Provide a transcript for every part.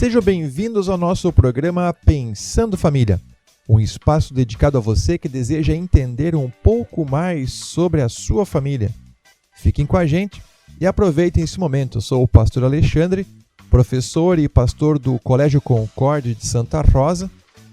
Sejam bem-vindos ao nosso programa Pensando Família, um espaço dedicado a você que deseja entender um pouco mais sobre a sua família. Fiquem com a gente e aproveitem esse momento. Eu sou o pastor Alexandre, professor e pastor do Colégio Concórdia de Santa Rosa,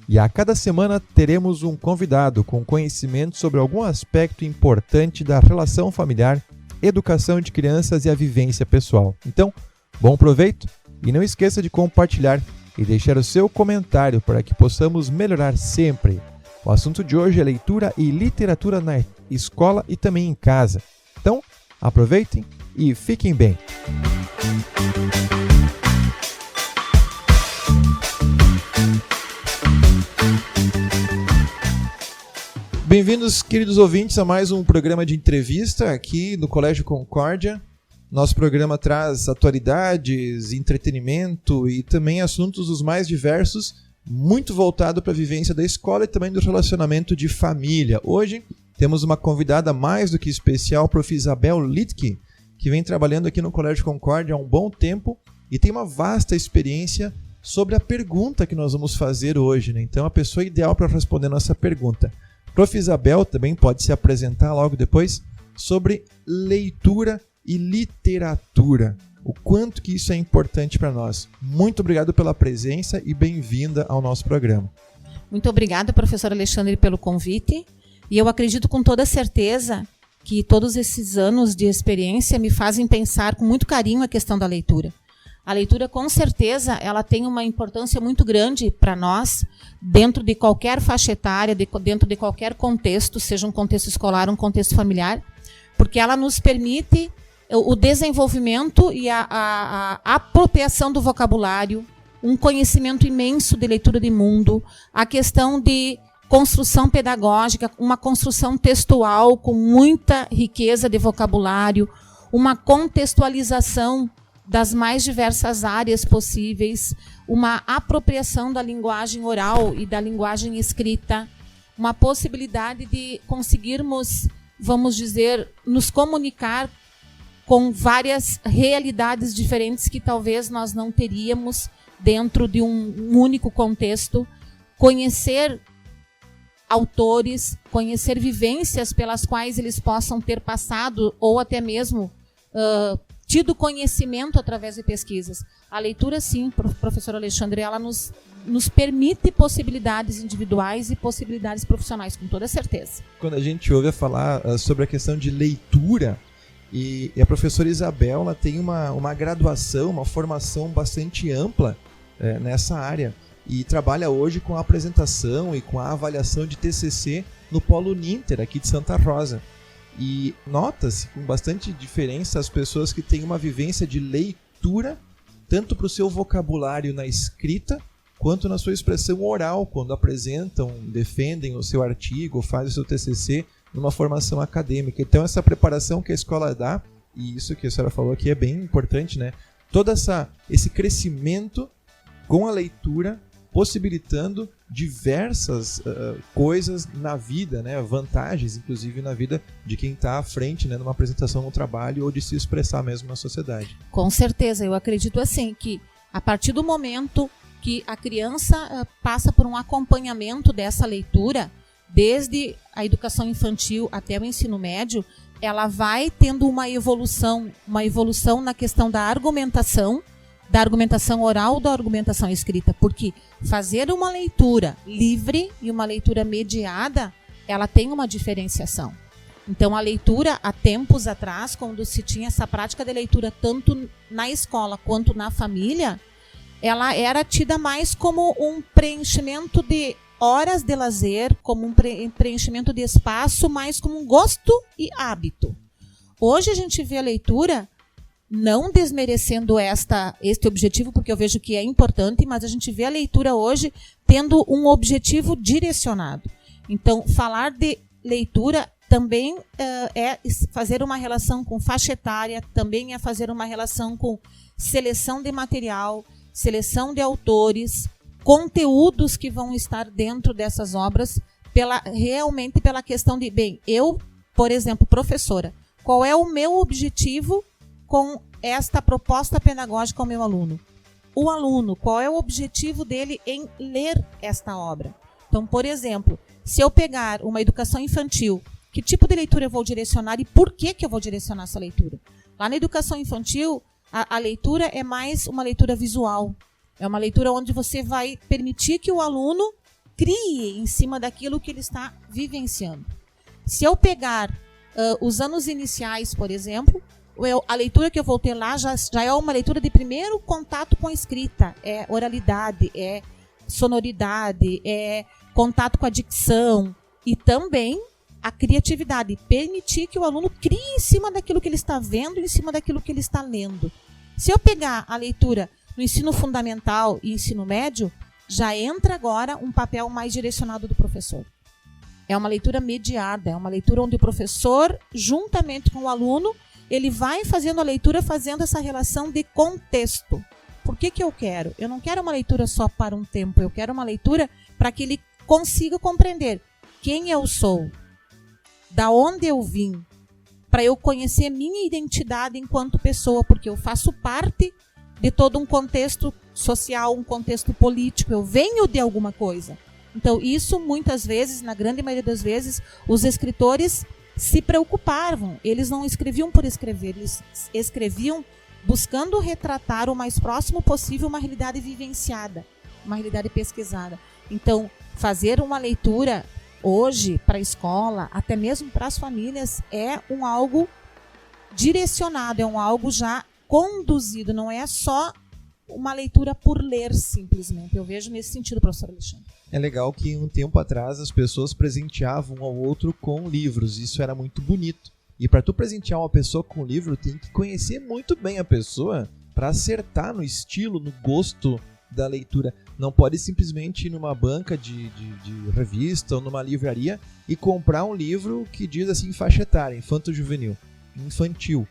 e a cada semana teremos um convidado com conhecimento sobre algum aspecto importante da relação familiar, educação de crianças e a vivência pessoal. Então, bom proveito e não esqueça de compartilhar e deixar o seu comentário para que possamos melhorar sempre. O assunto de hoje é leitura e literatura na escola e também em casa. Então, aproveitem e fiquem bem. Bem-vindos, queridos ouvintes, a mais um programa de entrevista aqui no Colégio Concórdia. Nosso programa traz atualidades, entretenimento e também assuntos os mais diversos, muito voltado para a vivência da escola e também do relacionamento de família. Hoje temos uma convidada mais do que especial, a Prof. Isabel Littke, que vem trabalhando aqui no Colégio Concórdia há um bom tempo e tem uma vasta experiência sobre a pergunta que nós vamos fazer hoje, né? Então, a pessoa ideal para responder a nossa pergunta. Prof. Isabel também pode se apresentar logo depois sobre leitura e literatura. O quanto que isso é importante para nós. Muito obrigado pela presença e bem-vinda ao nosso programa. Muito obrigada, professor Alexandre, pelo convite. E eu acredito com toda certeza que todos esses anos de experiência me fazem pensar com muito carinho a questão da leitura. A leitura, com certeza, ela tem uma importância muito grande para nós, dentro de qualquer faixa etária, dentro de qualquer contexto, seja um contexto escolar, um contexto familiar, porque ela nos permite o desenvolvimento e a apropriação do vocabulário, um conhecimento imenso de leitura de mundo, a questão de construção pedagógica, uma construção textual com muita riqueza de vocabulário, uma contextualização das mais diversas áreas possíveis, uma apropriação da linguagem oral e da linguagem escrita, uma possibilidade de conseguirmos, vamos dizer, nos comunicar com várias realidades diferentes que talvez nós não teríamos dentro de um único contexto, conhecer autores, conhecer vivências pelas quais eles possam ter passado ou até mesmo tido conhecimento através de pesquisas. A leitura, sim, professor Alexandre, ela nos permite possibilidades individuais e possibilidades profissionais, com toda certeza. Quando a gente ouve falar sobre a questão de leitura, e a professora Isabel ela tem uma graduação, uma formação bastante ampla nessa área, e trabalha hoje com a apresentação e com a avaliação de TCC no Polo Ninter, aqui de Santa Rosa. E nota-se com bastante diferença as pessoas que têm uma vivência de leitura, tanto para o seu vocabulário na escrita, quanto na sua expressão oral, quando apresentam, defendem o seu artigo, fazem o seu TCC numa formação acadêmica. Então, essa preparação que a escola dá, e isso que a senhora falou aqui é bem importante, né? Todo esse crescimento com a leitura, possibilitando diversas coisas na vida, né? Vantagens, inclusive, na vida de quem está à frente, né? Numa apresentação no trabalho ou de se expressar mesmo na sociedade. Com certeza, eu acredito assim, que a partir do momento que a criança passa por um acompanhamento dessa leitura, desde a educação infantil até o ensino médio, ela vai tendo uma evolução na questão da argumentação oral, da argumentação escrita, porque fazer uma leitura livre e uma leitura mediada, ela tem uma diferenciação. Então, a leitura, há tempos atrás, quando se tinha essa prática de leitura tanto na escola quanto na família, ela era tida mais como um preenchimento de horas de lazer, como um preenchimento de espaço, mais como um gosto e hábito. Hoje a gente vê a leitura não desmerecendo este objetivo, porque eu vejo que é importante, mas a gente vê a leitura hoje tendo um objetivo direcionado. Então, falar de leitura também é fazer uma relação com faixa etária, também é fazer uma relação com seleção de material, seleção de autores, conteúdos que vão estar dentro dessas obras, realmente pela questão de, eu, por exemplo, professora, qual é o meu objetivo com esta proposta pedagógica ao meu aluno? o aluno, qual é o objetivo dele em ler esta obra. Então, por exemplo, se eu pegar uma educação infantil, que tipo de leitura eu vou direcionar e por que eu vou direcionar essa leitura? Lá na educação infantil, a leitura é mais uma leitura visual. É uma leitura onde você vai permitir que o aluno crie em cima daquilo que ele está vivenciando. Se eu pegar os anos iniciais, por exemplo, a leitura que eu vou ter lá já é uma leitura de primeiro contato com a escrita. É oralidade, é sonoridade, é contato com a dicção e também a criatividade. Permitir que o aluno crie em cima daquilo que ele está vendo, em cima daquilo que ele está lendo. Se eu pegar a leitura no ensino fundamental e ensino médio, já entra agora um papel mais direcionado do professor. É uma leitura mediada, é uma leitura onde o professor, juntamente com o aluno, ele vai fazendo a leitura, fazendo essa relação de contexto. Por que eu quero? Eu não quero uma leitura só para um tempo, eu quero uma leitura para que ele consiga compreender quem eu sou, da onde eu vim, para eu conhecer minha identidade enquanto pessoa, porque eu faço parte de todo um contexto social, um contexto político, eu venho de alguma coisa. Então, isso muitas vezes, na grande maioria das vezes, os escritores se preocupavam. Eles não escreviam por escrever, eles escreviam buscando retratar o mais próximo possível uma realidade vivenciada, uma realidade pesquisada. Então, fazer uma leitura hoje para a escola, até mesmo para as famílias, é algo direcionado, é algo já conduzido, não é só uma leitura por ler simplesmente. Eu vejo nesse sentido, professor Alexandre. É legal que um tempo atrás as pessoas presenteavam um ao outro com livros, isso era muito bonito. E para tu presentear uma pessoa com um livro, tem que conhecer muito bem a pessoa para acertar no estilo, no gosto da leitura. Não pode simplesmente ir numa banca de revista ou numa livraria e comprar um livro que diz assim faixa etária, infanto-juvenil, infantil,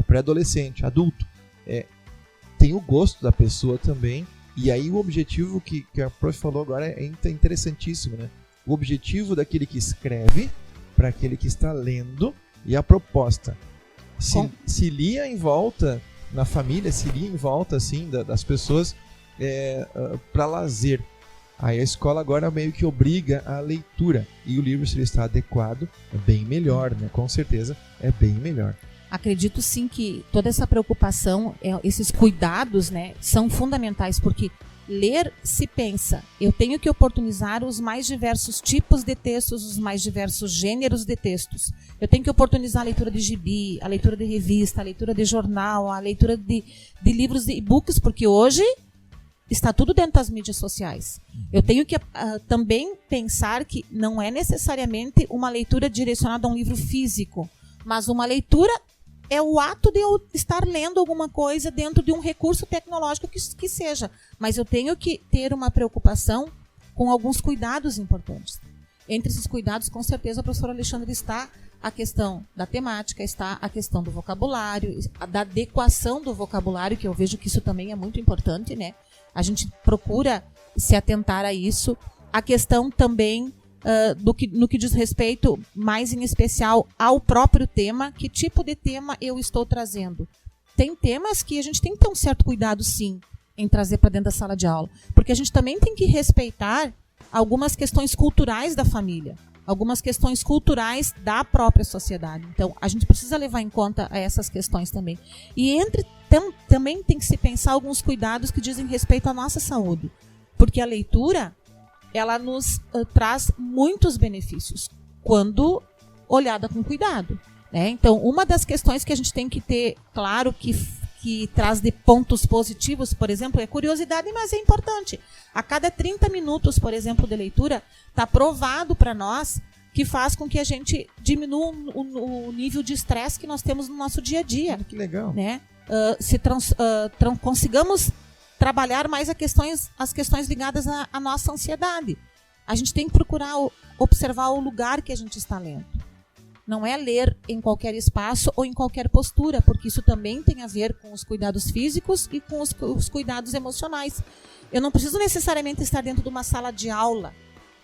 pré-adolescente, adulto. Tem o gosto da pessoa também. E aí o objetivo que a prof falou agora é interessantíssimo, né? O objetivo daquele que escreve para aquele que está lendo e a proposta. Se lia em volta, na família, se lia em volta assim, das pessoas para lazer. Aí a escola agora meio que obriga a leitura. E o livro, se ele está adequado, é bem melhor, né? Com certeza é bem melhor. Acredito sim que toda essa preocupação, esses cuidados, né, são fundamentais, porque ler se pensa, eu tenho que oportunizar os mais diversos tipos de textos, os mais diversos gêneros de textos. Eu tenho que oportunizar a leitura de gibi, a leitura de revista, a leitura de jornal, a leitura de livros, de e-books, porque hoje está tudo dentro das mídias sociais. Eu tenho que também pensar que não é necessariamente uma leitura direcionada a um livro físico, mas uma leitura é o ato de eu estar lendo alguma coisa dentro de um recurso tecnológico que seja. Mas eu tenho que ter uma preocupação com alguns cuidados importantes. Entre esses cuidados, com certeza, o professor Alexandre, está a questão da temática, está a questão do vocabulário, da adequação do vocabulário, que eu vejo que isso também é muito importante, né? A gente procura se atentar a isso. A questão também no que diz respeito, mais em especial, ao próprio tema, que tipo de tema eu estou trazendo. Tem temas que a gente tem que ter um certo cuidado, sim, em trazer para dentro da sala de aula, porque a gente também tem que respeitar algumas questões culturais da família, algumas questões culturais da própria sociedade. Então, a gente precisa levar em conta essas questões também. E também tem que se pensar alguns cuidados que dizem respeito à nossa saúde, porque a leitura ela nos traz muitos benefícios, quando olhada com cuidado, né? Então, uma das questões que a gente tem que ter claro que traz de pontos positivos, por exemplo, é curiosidade, mas é importante. A cada 30 minutos, por exemplo, de leitura, está provado para nós que faz com que a gente diminua o nível de estresse que nós temos no nosso dia a dia. Que legal. Né? Consigamos trabalhar mais as questões ligadas à nossa ansiedade. A gente tem que procurar observar o lugar que a gente está lendo. Não é ler em qualquer espaço ou em qualquer postura, porque isso também tem a ver com os cuidados físicos e com os cuidados emocionais. Eu não preciso necessariamente estar dentro de uma sala de aula,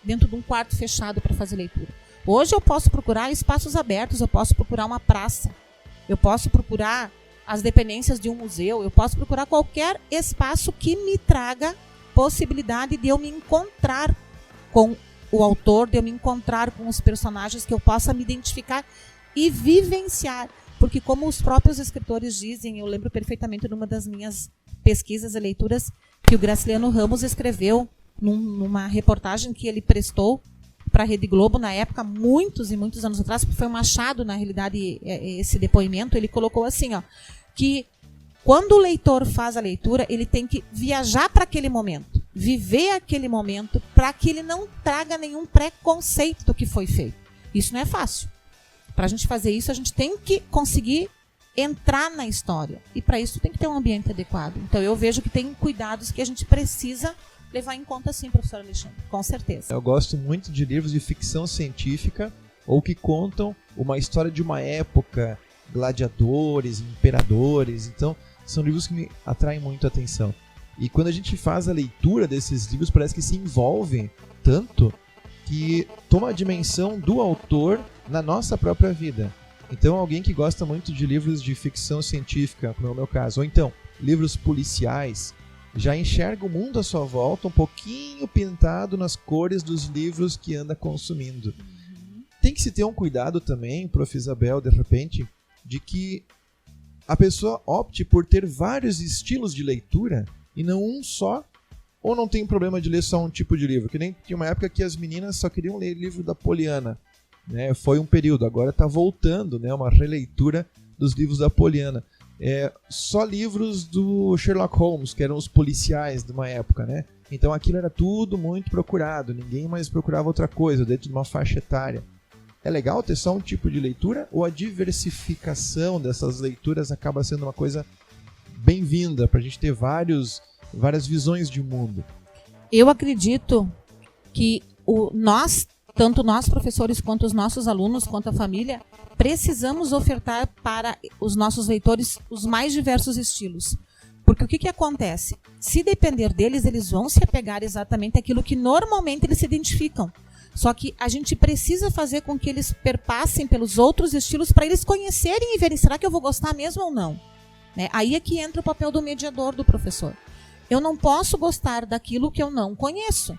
dentro de um quarto fechado para fazer leitura. Hoje eu posso procurar espaços abertos, eu posso procurar uma praça, eu posso procurar as dependências de um museu, eu posso procurar qualquer espaço que me traga possibilidade de eu me encontrar com o autor, de eu me encontrar com os personagens, que eu possa me identificar e vivenciar. Porque como os próprios escritores dizem, eu lembro perfeitamente numa das minhas pesquisas e leituras, que o Graciliano Ramos escreveu numa reportagem que ele prestou para a Rede Globo, na época, muitos e muitos anos atrás, porque foi um achado, na realidade, esse depoimento, ele colocou assim, ó, que quando o leitor faz a leitura, ele tem que viajar para aquele momento, viver aquele momento, para que ele não traga nenhum preconceito do que foi feito. Isso não é fácil. Para a gente fazer isso, a gente tem que conseguir entrar na história. E para isso tem que ter um ambiente adequado. Então eu vejo que tem cuidados que a gente precisa levar em conta, sim, professor Alexandre, com certeza. Eu gosto muito de livros de ficção científica ou que contam uma história de uma época, gladiadores, imperadores. Então, são livros que me atraem muito a atenção. E quando a gente faz a leitura desses livros, parece que se envolve tanto que toma a dimensão do autor na nossa própria vida. Então, alguém que gosta muito de livros de ficção científica, como é o meu caso, ou então livros policiais, já enxerga o mundo à sua volta um pouquinho pintado nas cores dos livros que anda consumindo. Tem que se ter um cuidado também, Prof. Isabel, de repente, de que a pessoa opte por ter vários estilos de leitura e não um só, ou não tem problema de ler só um tipo de livro. Que nem tinha uma época que as meninas só queriam ler livro da Poliana, né? Foi um período, agora está voltando, né? Uma releitura dos livros da Poliana. Só livros do Sherlock Holmes, que eram os policiais de uma época, né? Então aquilo era tudo muito procurado, ninguém mais procurava outra coisa dentro de uma faixa etária. É legal ter só um tipo de leitura, ou a diversificação dessas leituras acaba sendo uma coisa bem-vinda para a gente ter várias visões de mundo? Eu acredito que tanto nós professores quanto os nossos alunos, quanto a família, precisamos ofertar para os nossos leitores os mais diversos estilos. Porque o que acontece? Se depender deles, eles vão se apegar exatamente àquilo que normalmente eles se identificam. Só que a gente precisa fazer com que eles perpassem pelos outros estilos para eles conhecerem e verem, será que eu vou gostar mesmo ou não? Né? Aí é que entra o papel do mediador, do professor. Eu não posso gostar daquilo que eu não conheço.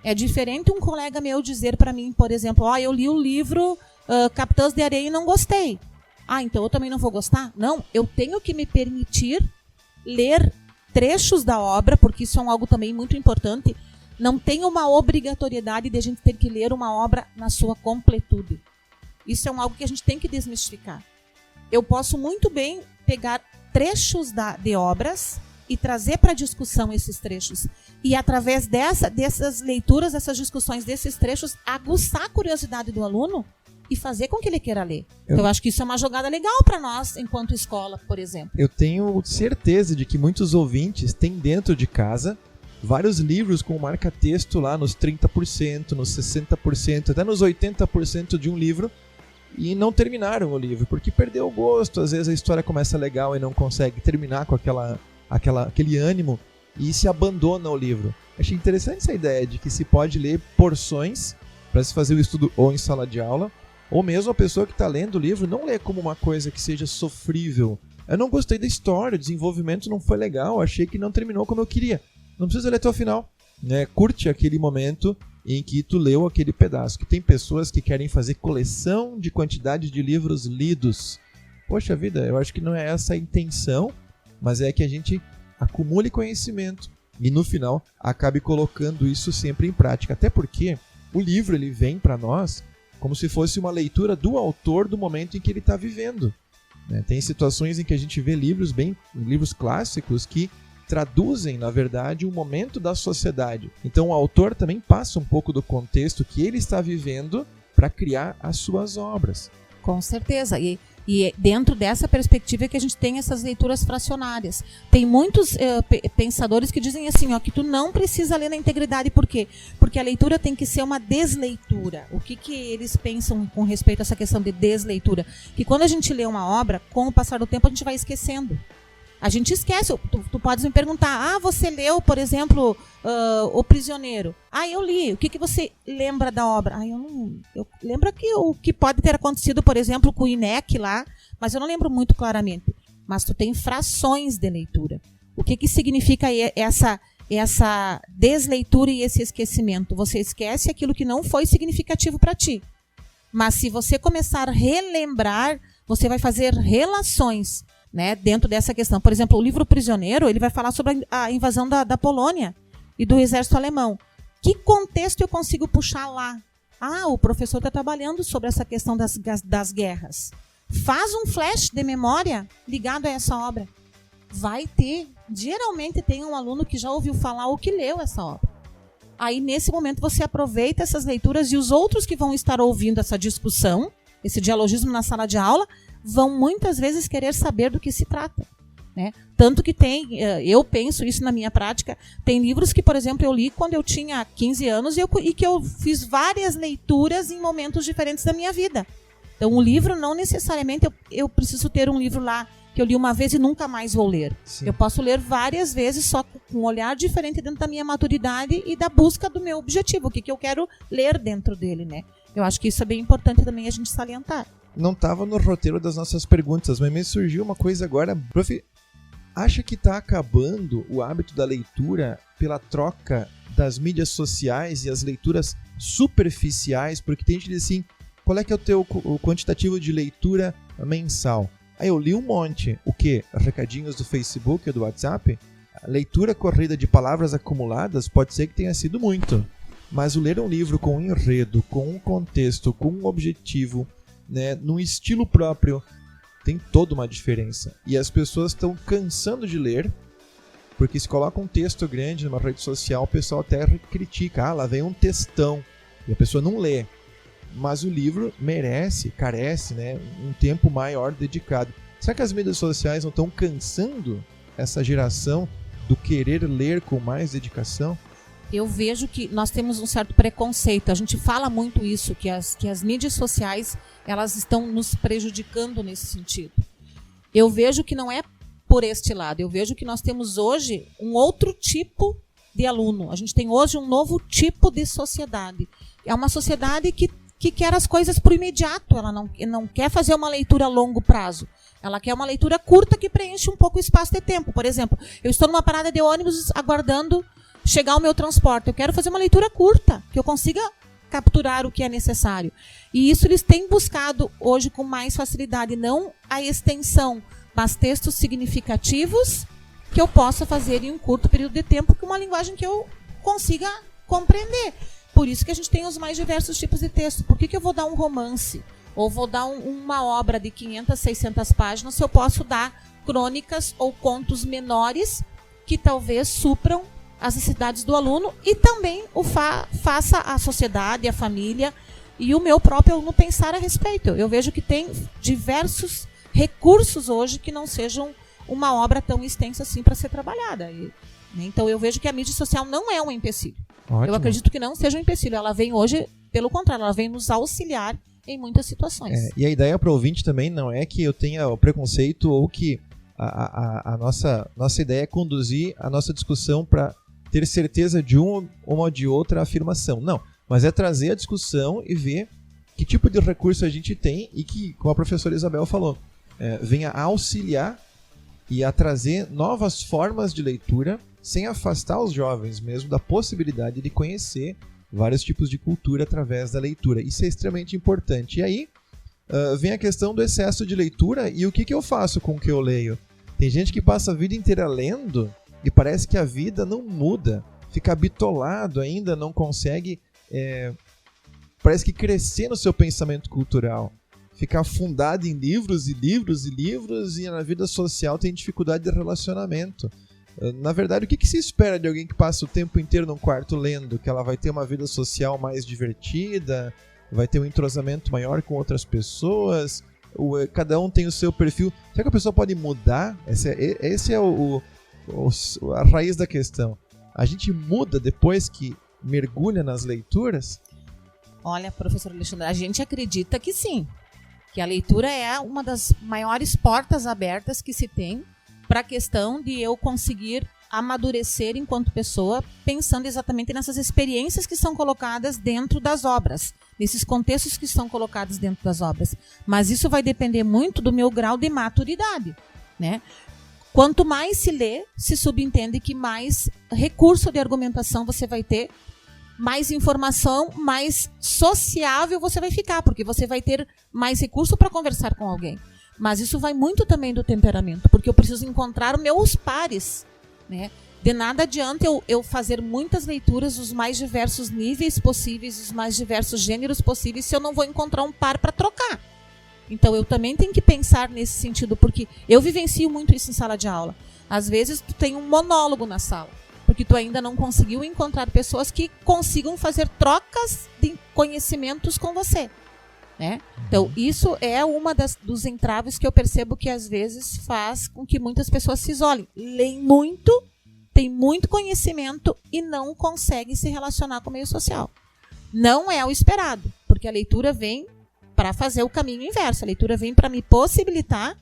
É diferente um colega meu dizer para mim, por exemplo, eu li o livro Capitães de Areia e não gostei. Então eu também não vou gostar? Não, eu tenho que me permitir ler trechos da obra, porque isso é algo também muito importante. Não tem uma obrigatoriedade de a gente ter que ler uma obra na sua completude. Isso é algo que a gente tem que desmistificar. Eu posso muito bem pegar trechos de obras e trazer para a discussão esses trechos. E através dessas leituras, dessas discussões, desses trechos, aguçar a curiosidade do aluno e fazer com que ele queira ler. Então, eu acho que isso é uma jogada legal para nós, enquanto escola, por exemplo. Eu tenho certeza de que muitos ouvintes têm dentro de casa vários livros com marca-texto lá nos 30%, nos 60%, até nos 80% de um livro, e não terminaram o livro, porque perdeu o gosto. Às vezes a história começa legal e não consegue terminar com aquele ânimo e se abandona o livro. Achei interessante essa ideia de que se pode ler porções para se fazer o estudo ou em sala de aula, ou mesmo a pessoa que está lendo o livro não lê como uma coisa que seja sofrível. Eu não gostei da história, o desenvolvimento não foi legal, achei que não terminou como eu queria. Não precisa ler até o final, né? Curte aquele momento em que tu leu aquele pedaço. Que tem pessoas que querem fazer coleção de quantidade de livros lidos. Poxa vida, eu acho que não é essa a intenção, mas é que a gente acumule conhecimento e no final acabe colocando isso sempre em prática. Até porque o livro ele vem para nós como se fosse uma leitura do autor do momento em que ele está vivendo, né? Tem situações em que a gente vê livros clássicos que traduzem, na verdade, um momento da sociedade. Então o autor também passa um pouco do contexto que ele está vivendo para criar as suas obras. Com certeza. E dentro dessa perspectiva é que a gente tem essas leituras fracionárias. Tem muitos pensadores que dizem assim, que tu não precisa ler na integridade. Por quê? Porque a leitura tem que ser uma desleitura. O que eles pensam com respeito a essa questão de desleitura? Que quando a gente lê uma obra, com o passar do tempo a gente vai esquecendo. A gente esquece. Tu podes me perguntar, você leu, por exemplo, O Prisioneiro. Eu li. O que você lembra da obra? Eu lembro o que pode ter acontecido, por exemplo, com o INEC lá, mas eu não lembro muito claramente. mas tu tem frações de leitura. O que significa essa desleitura e esse esquecimento? Você esquece aquilo que não foi significativo para ti. Mas se você começar a relembrar, você vai fazer relações, né, dentro dessa questão. Por exemplo, o livro Prisioneiro, ele vai falar sobre a invasão da Polônia e do exército alemão. Que contexto eu consigo puxar lá? O professor está trabalhando sobre essa questão das guerras. Faz um flash de memória ligado a essa obra. Vai ter. Geralmente tem um aluno que já ouviu falar ou que leu essa obra. Aí, nesse momento, você aproveita essas leituras e os outros que vão estar ouvindo essa discussão, esse dialogismo na sala de aula, vão muitas vezes querer saber do que se trata. Né? Tanto que eu penso isso na minha prática, tem livros que, por exemplo, eu li quando eu tinha 15 anos e que eu fiz várias leituras em momentos diferentes da minha vida. Então, o livro não necessariamente eu preciso ter um livro lá que eu li uma vez e nunca mais vou ler. Sim. Eu posso ler várias vezes, só com um olhar diferente dentro da minha maturidade e da busca do meu objetivo, o que eu quero ler dentro dele, né? Eu acho que isso é bem importante também a gente salientar. Não estava no roteiro das nossas perguntas, mas me surgiu uma coisa agora. Prof, acha que está acabando o hábito da leitura pela troca das mídias sociais e as leituras superficiais? Porque tem gente que diz assim, qual é que é o quantitativo de leitura mensal? Aí eu li um monte. O quê? Recadinhos do Facebook ou do WhatsApp? A leitura corrida de palavras acumuladas pode ser que tenha sido muito. Mas o ler um livro com um enredo, com um contexto, com um objetivo, né, num estilo próprio, tem toda uma diferença. E as pessoas estão cansando de ler, porque se coloca um texto grande numa rede social, o pessoal até critica. Lá vem um textão. E a pessoa não lê. Mas o livro carece, né, um tempo maior dedicado. Será que as mídias sociais não estão cansando essa geração do querer ler com mais dedicação? Eu vejo que nós temos um certo preconceito. A gente fala muito isso, que as mídias sociais elas estão nos prejudicando nesse sentido. Eu vejo que não é por este lado. Eu vejo que nós temos hoje um outro tipo de aluno. A gente tem hoje um novo tipo de sociedade. É uma sociedade que quer as coisas para o imediato, ela não quer fazer uma leitura a longo prazo. Ela quer uma leitura curta que preenche um pouco o espaço de tempo. Por exemplo, eu estou numa parada de ônibus aguardando chegar o meu transporte. Eu quero fazer uma leitura curta, que eu consiga capturar o que é necessário. E isso eles têm buscado hoje com mais facilidade, não a extensão, mas textos significativos que eu possa fazer em um curto período de tempo, com uma linguagem que eu consiga compreender. Por isso que a gente tem os mais diversos tipos de texto. Por que eu vou dar um romance? Ou vou dar uma obra de 500, 600 páginas se eu posso dar crônicas ou contos menores que talvez supram as necessidades do aluno e também faça a sociedade, a família e o meu próprio aluno pensar a respeito. Eu vejo que tem diversos recursos hoje que não sejam uma obra tão extensa assim para ser trabalhada. Então eu vejo que a mídia social não é um empecilho. Ótimo. Eu acredito que não seja um empecilho. Ela vem hoje, pelo contrário, ela vem nos auxiliar em muitas situações. E a ideia para o ouvinte também não é que eu tenha o preconceito ou que a nossa ideia é conduzir a nossa discussão para ter certeza de uma ou de outra afirmação. Não, mas é trazer a discussão e ver que tipo de recurso a gente tem e que, como a professora Isabel falou, venha a auxiliar e a trazer novas formas de leitura sem afastar os jovens mesmo da possibilidade de conhecer vários tipos de cultura através da leitura. Isso é extremamente importante. E aí vem a questão do excesso de leitura e o que eu faço com o que eu leio. Tem gente que passa a vida inteira lendo e parece que a vida não muda, fica bitolado ainda, não consegue, parece que crescer no seu pensamento cultural, fica afundado em livros e livros e livros e na vida social tem dificuldade de relacionamento. Na verdade, o que se espera de alguém que passa o tempo inteiro num quarto lendo? Que ela vai ter uma vida social mais divertida, vai ter um entrosamento maior com outras pessoas, cada um tem o seu perfil. Será que a pessoa pode mudar? Esse é a raiz da questão. A gente muda depois que mergulha nas leituras? Olha, professor Alexandre, a gente acredita que sim. Que a leitura é uma das maiores portas abertas que se tem para a questão de eu conseguir amadurecer enquanto pessoa, pensando exatamente nessas experiências que são colocadas dentro das obras, nesses contextos que são colocados dentro das obras. Mas isso vai depender muito do meu grau de maturidade. né? Quanto mais se lê, se subentende que mais recurso de argumentação você vai ter, mais informação, mais sociável você vai ficar, porque você vai ter mais recurso para conversar com alguém. Mas isso vai muito também do temperamento, porque eu preciso encontrar os meus pares, né? De nada adianta eu fazer muitas leituras dos mais diversos níveis possíveis, os mais diversos gêneros possíveis, se eu não vou encontrar um par para trocar. Então eu também tenho que pensar nesse sentido, porque eu vivencio muito isso em sala de aula. Às vezes tu tem um monólogo na sala, porque tu ainda não conseguiu encontrar pessoas que consigam fazer trocas de conhecimentos com você, né? Então isso é uma dos entraves que eu percebo que às vezes faz com que muitas pessoas se isolem. Leem muito, tem muito conhecimento e não conseguem se relacionar com o meio social. Não é o esperado, porque a leitura vem para fazer o caminho inverso. A leitura vem para me possibilitar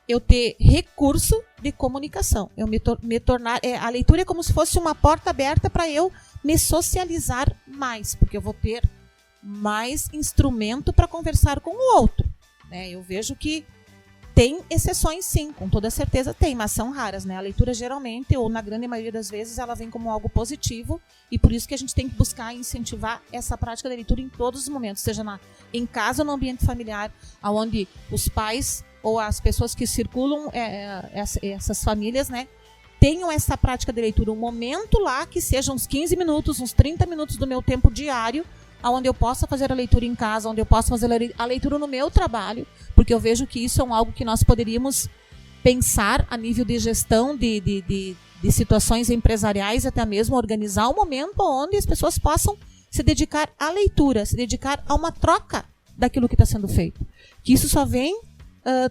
eu ter recurso de comunicação. Eu me tornar, a leitura é como se fosse uma porta aberta para eu me socializar mais, porque eu vou ter mais instrumento para conversar com o outro, né? Eu vejo que tem exceções, sim, com toda certeza tem, mas são raras, né? A leitura geralmente, ou na grande maioria das vezes, ela vem como algo positivo, e por isso que a gente tem que buscar incentivar essa prática da leitura em todos os momentos, seja em casa ou no ambiente familiar, onde os pais ou as pessoas que circulam essas famílias, né, tenham essa prática de leitura, um momento lá que seja uns 15 minutos, uns 30 minutos do meu tempo diário, onde eu possa fazer a leitura em casa, onde eu possa fazer a leitura no meu trabalho, porque eu vejo que isso é algo que nós poderíamos pensar a nível de gestão de situações empresariais, até mesmo organizar um momento onde as pessoas possam se dedicar à leitura, se dedicar a uma troca daquilo que está sendo feito. Que isso só vem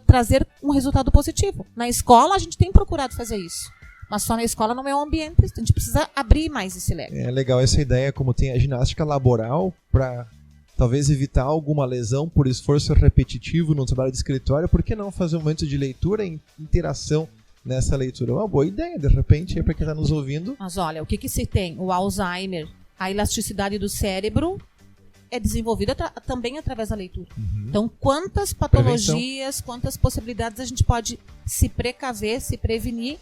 trazer um resultado positivo. Na escola a gente tem procurado fazer isso, mas só na escola não é um ambiente, a gente precisa abrir mais esse leque. É legal essa ideia, como tem a ginástica laboral, para talvez evitar alguma lesão por esforço repetitivo no trabalho de escritório, por que não fazer um momento de leitura e interação nessa leitura? É uma boa ideia, de repente, para quem está nos ouvindo. Mas olha, o que se tem? O Alzheimer, a elasticidade do cérebro é desenvolvida também através da leitura. Uhum. Então, quantas patologias, quantas possibilidades a gente pode se precaver, se prevenir,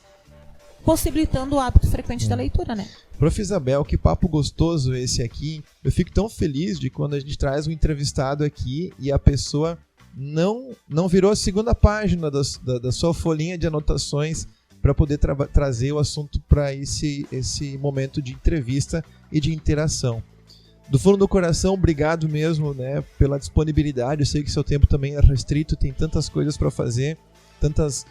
possibilitando o hábito frequente da leitura, né? Prof. Isabel, que papo gostoso esse aqui. Eu fico tão feliz de quando a gente traz um entrevistado aqui e a pessoa não virou a segunda página da sua folhinha de anotações para poder trazer o assunto para esse momento de entrevista e de interação. Do fundo do coração, obrigado mesmo, né, pela disponibilidade. Eu sei que seu tempo também é restrito, tem tantas coisas para fazer, tantas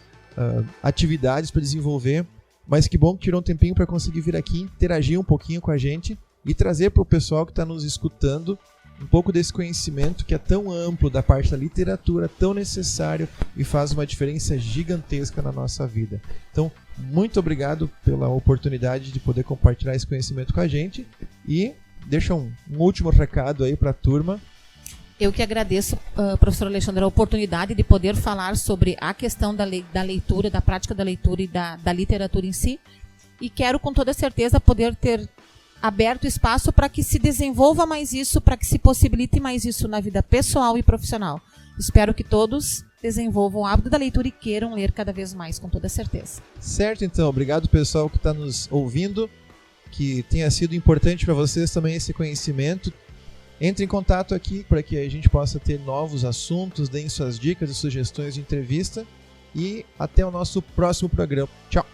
atividades para desenvolver. Mas que bom que tirou um tempinho para conseguir vir aqui, interagir um pouquinho com a gente e trazer para o pessoal que está nos escutando um pouco desse conhecimento que é tão amplo da parte da literatura, tão necessário e faz uma diferença gigantesca na nossa vida. Então, muito obrigado pela oportunidade de poder compartilhar esse conhecimento com a gente e deixa um último recado aí para a turma. Eu que agradeço, professor Alexandre, a oportunidade de poder falar sobre a questão da leitura, da prática da leitura e da literatura em si. E quero, com toda certeza, poder ter aberto espaço para que se desenvolva mais isso, para que se possibilite mais isso na vida pessoal e profissional. Espero que todos desenvolvam o hábito da leitura e queiram ler cada vez mais, com toda certeza. Certo, então. Obrigado, pessoal que está nos ouvindo. Que tenha sido importante para vocês também esse conhecimento. Entre em contato aqui para que a gente possa ter novos assuntos, deem suas dicas e sugestões de entrevista e até o nosso próximo programa. Tchau!